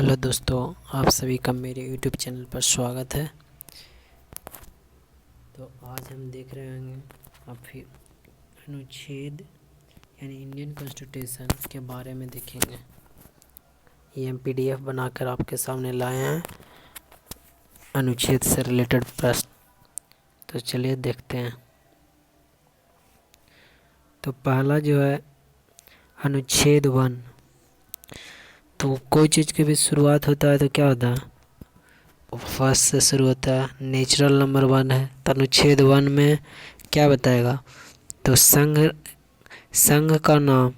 Hello दोस्तों, आप सभी का मेरे यूट्यूब चैनल पर स्वागत है। तो आज हम देख रहे होंगे अब फिर अनुच्छेद यानी इंडियन कॉन्स्टिट्यूशन के बारे में देखेंगे। ये हम पीडीएफ बनाकर आपके सामने लाए हैं अनुच्छेद से रिलेटेड प्रश्न। तो चलिए देखते हैं। तो पहला जो है अनुच्छेद 1। तो कोई चीज़ की भी शुरुआत होता है तो क्या होता है, फर्स्ट से शुरू होता है। नेचुरल नंबर 1 है तो अनुच्छेद 1 में क्या बताएगा, तो संघ का नाम,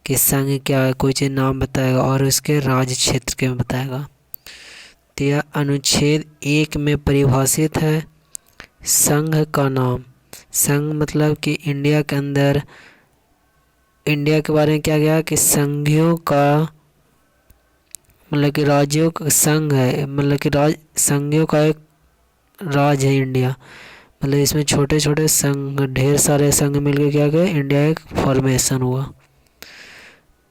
कि संघ क्या है, कोई चीज़ नाम बताएगा और उसके राज्य क्षेत्र के में बताएगा। तो यह अनुच्छेद 1 में परिभाषित है संघ का नाम। संघ मतलब कि इंडिया के अंदर, इंडिया के बारे में क्या गया कि संघियों का मतलब कि राज्यों का संघ है, मतलब कि संघियों का एक राज्य है इंडिया। मतलब इसमें छोटे छोटे संघ, ढेर सारे संघ मिलकर क्या गए, इंडिया एक फॉर्मेशन हुआ।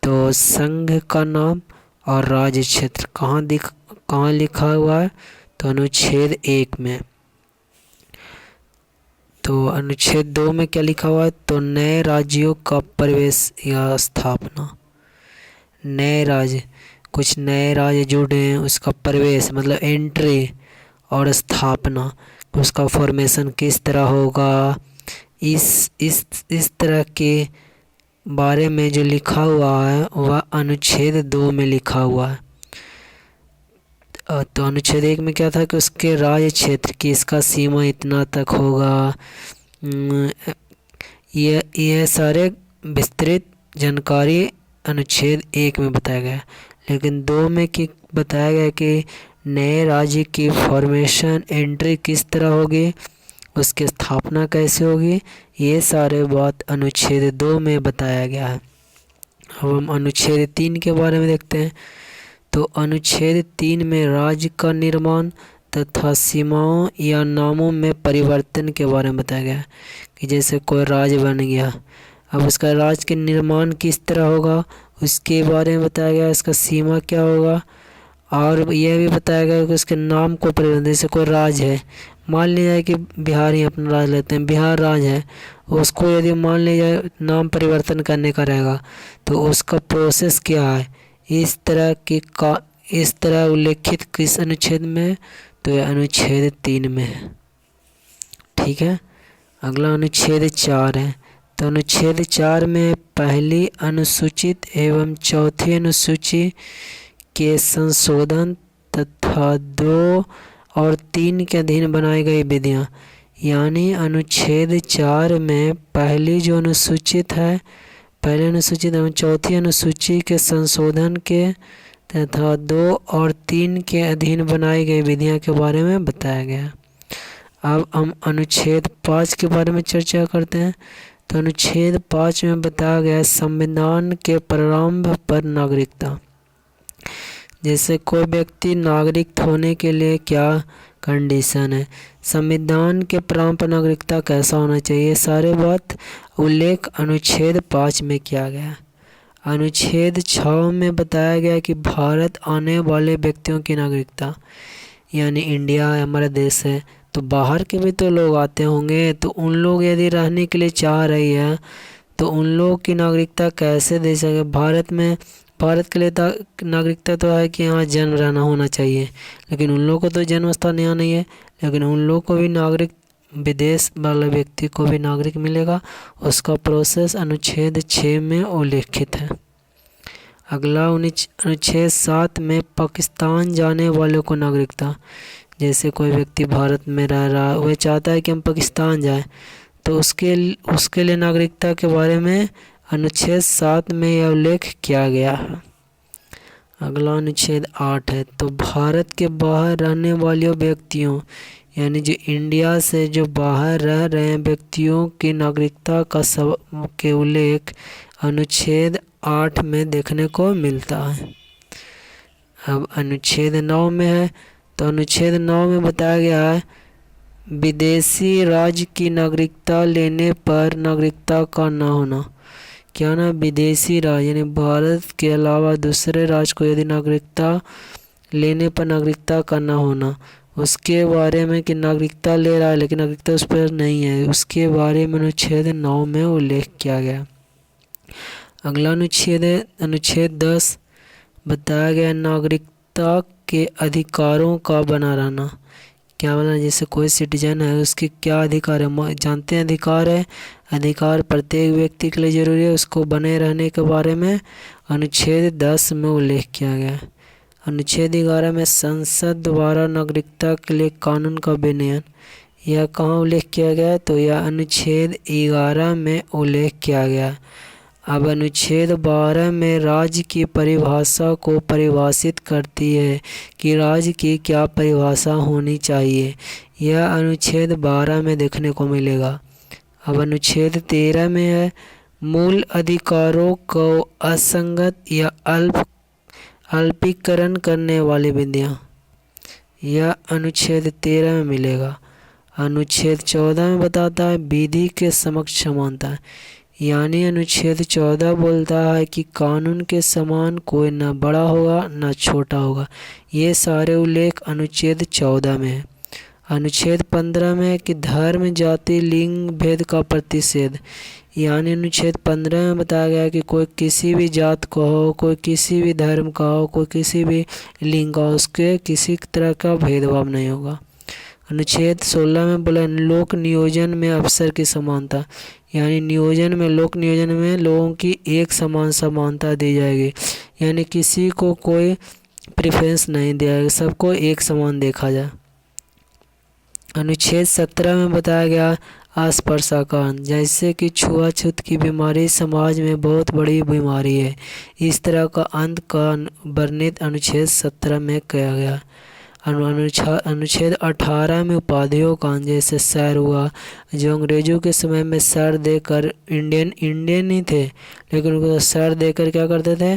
तो संघ का नाम और राज्य क्षेत्र कहाँ लिखा हुआ है, तो अनुच्छेद 1 में। तो अनुच्छेद 2 में क्या लिखा हुआ है, तो नए राज्यों का प्रवेश या स्थापना। नए राज्य, कुछ नए राज्य जुड़े हैं, उसका प्रवेश मतलब एंट्री और स्थापना, उसका फॉर्मेशन किस तरह होगा, इस तरह के बारे में जो लिखा हुआ है वह अनुच्छेद 2 में लिखा हुआ है। तो अनुच्छेद 1 में क्या था कि उसके राज्य क्षेत्र की, इसका सीमा इतना तक होगा। ये सारे विस्तृत जानकारी अनुच्छेद 1 में बताया गया है। लेकिन 2 में कि बताया गया कि नए राज्य की फॉर्मेशन, एंट्री किस तरह होगी, उसकी स्थापना कैसे होगी, ये सारे बात अनुच्छेद 2 में बताया गया है। अब हम अनुच्छेद 3 के बारे में देखते हैं। तो अनुच्छेद 3 में राज्य का निर्माण तथा सीमाओं या नामों में परिवर्तन के बारे में बताया गया है कि जैसे कोई राज्य बन गया, अब उसका राज्य के निर्माण किस तरह होगा उसके बारे में बताया गया, इसका सीमा क्या होगा, और यह भी बताया गया कि उसके नाम को परिवर्तन, जैसे कोई राज्य है, मान लिया जाए कि बिहार ही अपना राज्य लेते हैं, बिहार राज्य है, उसको यदि मान लिया जाए नाम परिवर्तन करने का रहेगा तो उसका प्रोसेस क्या है, इस तरह उल्लेखित किस अनुच्छेद में, तो यह अनुच्छेद 3 में है। ठीक है। अगला अनुच्छेद 4 है। तो अनुच्छेद 4 में पहली अनुसूचित एवं चौथी अनुसूची के संशोधन तथा 2 और 3 के अधीन बनाई गई विधियाँ, यानी अनुच्छेद 4 में पहली जो अनुसूचित है, पहले अनुसूचित एवं चौथी अनुसूची के संशोधन के तथा 2 और 3 के अधीन बनाई गई विधियाँ के बारे में बताया गया। अब हम अनुच्छेद 5 के बारे में चर्चा करते हैं। तो अनुच्छेद 5 में बताया गया संविधान के प्रारंभ पर नागरिकता। जैसे कोई व्यक्ति नागरिक होने के लिए क्या कंडीशन है, संविधान के प्रारंभ पर नागरिकता कैसा होना चाहिए, सारे बात उल्लेख अनुच्छेद 5 में किया गया। अनुच्छेद 6 में बताया गया कि भारत आने वाले व्यक्तियों की नागरिकता, यानी इंडिया हमारा देश है तो बाहर के भी तो लोग आते होंगे, तो उन लोग यदि रहने के लिए चाह रही है तो उन लोगों की नागरिकता कैसे दे सके। भारत के लिए नागरिकता तो है कि यहाँ जन्म रहना होना चाहिए, लेकिन उन लोगों को तो जन्म स्थान यहाँ नहीं है, लेकिन उन लोगों को भी नागरिक, विदेश वाले व्यक्ति को भी नागरिक मिलेगा। उसका प्रोसेस अनुच्छेद 6 में उल्लेखित है। अगला अनुच्छेद 7 में पाकिस्तान जाने वालों को नागरिकता। जैसे कोई व्यक्ति भारत में रह रहा है, वह चाहता है कि हम पाकिस्तान जाएं, तो उसके लिए नागरिकता के बारे में अनुच्छेद 7 में यह उल्लेख किया गया है। अगला अनुच्छेद 8 है। तो भारत के बाहर रहने वाले व्यक्तियों, यानी जो इंडिया से जो बाहर रह रहे हैं व्यक्तियों की नागरिकता का के उल्लेख अनुच्छेद 8 में देखने को मिलता है। अब अनुच्छेद 9 में है। तो अनुच्छेद 9 में बताया गया है विदेशी राज्य की नागरिकता लेने पर नागरिकता का न होना। क्या ना, विदेशी राज्य यानी भारत के अलावा दूसरे राज्य को यदि नागरिकता लेने पर नागरिकता का न होना, उसके बारे में कि नागरिकता ले रहा है लेकिन नागरिकता उस पर नहीं है, उसके बारे में अनुच्छेद 9 में उल्लेख किया गया। अगला अनुच्छेद है अनुच्छेद 10, बताया गया नागरिकता के अधिकारों का बना रहना। क्या बना, जैसे कोई सिटीजन है उसके क्या अधिकार है, जानते हैं अधिकार है, अधिकार प्रत्येक व्यक्ति के लिए जरूरी है, उसको बने रहने के बारे में अनुच्छेद 10 में उल्लेख किया गया। अनुच्छेद 11 में संसद द्वारा नागरिकता के लिए कानून का विनयन, यह कहाँ उल्लेख किया गया, तो यह अनुच्छेद 11 में उल्लेख किया गया। अब अनुच्छेद 12 में राज्य की परिभाषा को परिभाषित करती है कि राज्य की क्या परिभाषा होनी चाहिए, यह अनुच्छेद 12 में देखने को मिलेगा। अब अनुच्छेद 13 में है मूल अधिकारों को असंगत या अल्पीकरण करने वाली विधियाँ, यह अनुच्छेद 13 में मिलेगा। अनुच्छेद 14 में बताता है विधि के समक्ष समानता, यानी अनुच्छेद 14 बोलता है कि कानून के समान कोई न बड़ा होगा न छोटा होगा। ये सारे उल्लेख अनुच्छेद 14 में है। अनुच्छेद 15 में है कि धर्म, जाति, लिंग भेद का प्रतिषेध, यानी अनुच्छेद 15 में बताया गया कि कोई किसी भी जात का हो, कोई किसी भी धर्म का हो, कोई किसी भी लिंग का हो, उसके किसी तरह का भेदभाव नहीं होगा। अनुच्छेद 16 में बोला लोक नियोजन में अवसर की समानता, यानी नियोजन में लोक नियोजन में लोगों की एक समान समानता दी जाएगी, यानी किसी को कोई प्रेफरेंस नहीं दिया जाएगा, सबको एक समान देखा जाए। अनुच्छेद 17 में बताया गया अस्पृश्यकरण, जैसे कि छुआछूत की बीमारी समाज में बहुत बड़ी बीमारी है, इस तरह का अंत का वर्णित अनुच्छेद 17 में किया गया। अनुच्छेद 18 में उपाधियों का, जैसे सर हुआ, जो अंग्रेजों के समय में सर देकर इंडियन ही थे लेकिन उनको सर देकर क्या करते थे,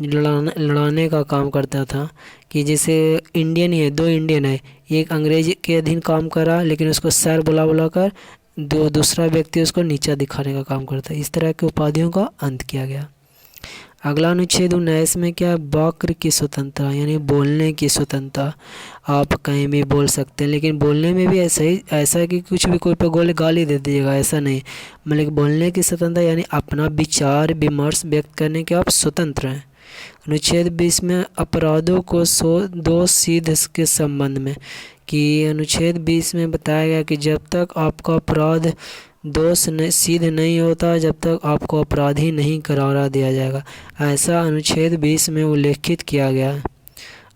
लड़ाने का काम करता था, कि जैसे इंडियन ही है, दो इंडियन है, एक अंग्रेज के अधीन काम करा लेकिन उसको सर बुला कर दूसरा व्यक्ति उसको नीचा दिखाने का काम करता है, इस तरह के उपाधियों का अंत किया गया। अगला अनुच्छेद 19 में क्या है, वाक् की स्वतंत्रता, यानी बोलने की स्वतंत्रता। आप कहीं भी बोल सकते हैं, लेकिन बोलने में भी ऐसा है कि कुछ भी कोई पे गाली दे दीजिएगा, ऐसा नहीं, मतलब बोलने की स्वतंत्रता यानी अपना विचार विमर्श व्यक्त करने के आप स्वतंत्र हैं। अनुच्छेद 20 में अपराधों को दोष सिद्ध के संबंध में, कि अनुच्छेद 20 में बताया गया कि जब तक आपका अपराध दोष सिद्ध नहीं होता जब तक आपको अपराधी नहीं करार दिया जाएगा, ऐसा अनुच्छेद 20 में उल्लेखित किया गया है।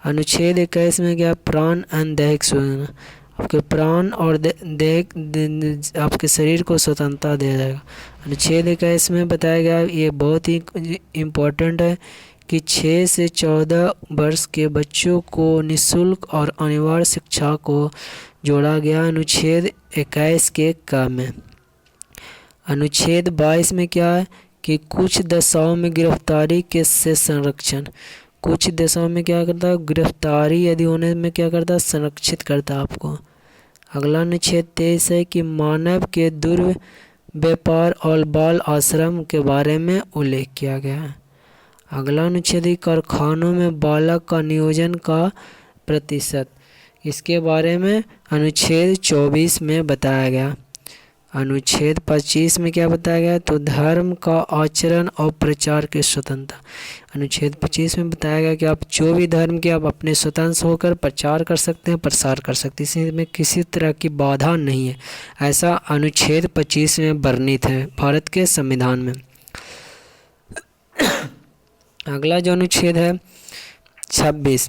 अनुच्छेद 21 में क्या, प्राण एवं दैहिक स्वतंत्रता, आपके प्राण और दैहिक आपके शरीर को स्वतंत्रता दिया जाएगा। अनुच्छेद 21 में बताया गया, ये बहुत ही इम्पोर्टेंट है, कि 6 से 14 वर्ष के बच्चों को निःशुल्क और अनिवार्य शिक्षा को जोड़ा गया अनुच्छेद 21 के का में। अनुच्छेद 22 में क्या है, कि कुछ दशाओं में गिरफ्तारी के से संरक्षण, कुछ दशाओं में क्या करता है, गिरफ्तारी यदि होने में क्या करता है, संरक्षित करता है आपको। अगला अनुच्छेद 23 है कि मानव के दुर्व्यापार और बाल आश्रम के बारे में उल्लेख किया गया है। अगला अनुच्छेद कारखानों में बालक का नियोजन का प्रतिशत, इसके बारे में अनुच्छेद 24 में बताया गया। अनुच्छेद 25 में क्या बताया गया, तो धर्म का आचरण और प्रचार की स्वतंत्रता। अनुच्छेद 25 में बताया गया कि आप जो भी धर्म के आप अपने स्वतंत्र होकर प्रचार कर सकते हैं, प्रसार कर सकते हैं, इसमें किसी तरह की बाधा नहीं है, ऐसा अनुच्छेद 25 में वर्णित है भारत के संविधान में। अगला जो अनुच्छेद है 26,